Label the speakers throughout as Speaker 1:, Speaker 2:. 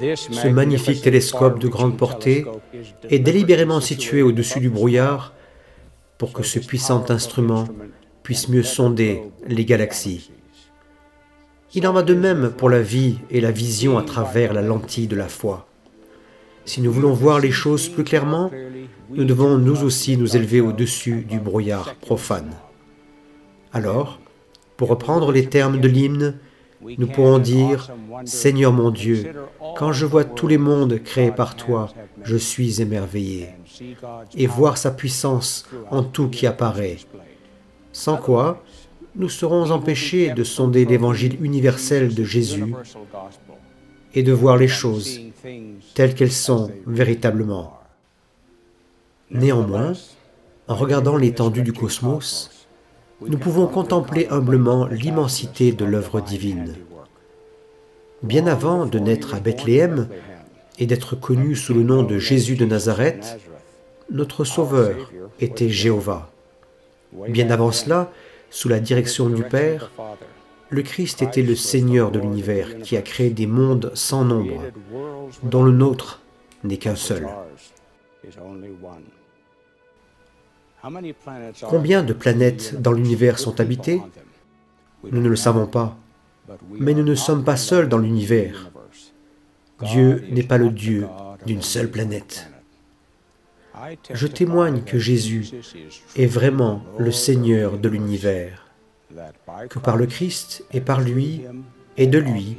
Speaker 1: Ce magnifique télescope de grande portée est délibérément situé au-dessus du brouillard pour que ce puissant instrument puisse mieux sonder les galaxies. Il en va de même pour la vie et la vision à travers la lentille de la foi. Si nous voulons voir les choses plus clairement, nous devons nous aussi nous élever au-dessus du brouillard profane. Alors, pour reprendre les termes de l'hymne, nous pourrons dire « Seigneur mon Dieu, quand je vois tous les mondes créés par toi, je suis émerveillé » et voir sa puissance en tout qui apparaît. Sans quoi, nous serons empêchés de sonder l'évangile universel de Jésus et de voir les choses telles qu'elles sont véritablement. Néanmoins, en regardant l'étendue du cosmos, nous pouvons contempler humblement l'immensité de l'œuvre divine. Bien avant de naître à Bethléem et d'être connu sous le nom de Jésus de Nazareth, notre Sauveur était Jéhovah. Bien avant cela, sous la direction du Père, le Christ était le Seigneur de l'univers qui a créé des mondes sans nombre, dont le nôtre n'est qu'un seul. Combien de planètes dans l'univers sont habitées? Nous ne le savons pas, mais nous ne sommes pas seuls dans l'univers. Dieu n'est pas le Dieu d'une seule planète. Je témoigne que Jésus est vraiment le Seigneur de l'univers, que par le Christ et par lui et de lui,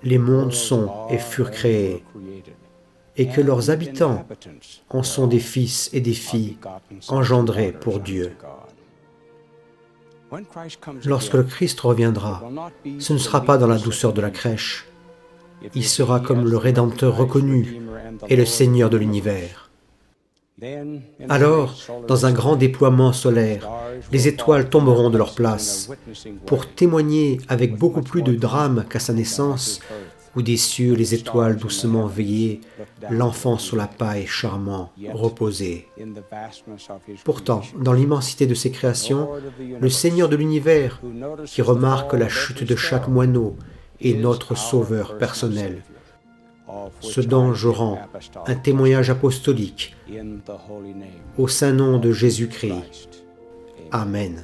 Speaker 1: les mondes sont et furent créés, et que leurs habitants en sont des fils et des filles engendrés pour Dieu. Lorsque le Christ reviendra, ce ne sera pas dans la douceur de la crèche. Il sera comme le Rédempteur reconnu et le Seigneur de l'univers. Alors, dans un grand déploiement solaire, les étoiles tomberont de leur place pour témoigner avec beaucoup plus de drame qu'à sa naissance, où des cieux les étoiles doucement veillaient, l'enfant sur la paille charmant reposait. Pourtant, dans l'immensité de ses créations, le Seigneur de l'univers, qui remarque la chute de chaque moineau, est notre Sauveur personnel, ce dont je rends un témoignage apostolique au saint nom de Jésus-Christ. Amen.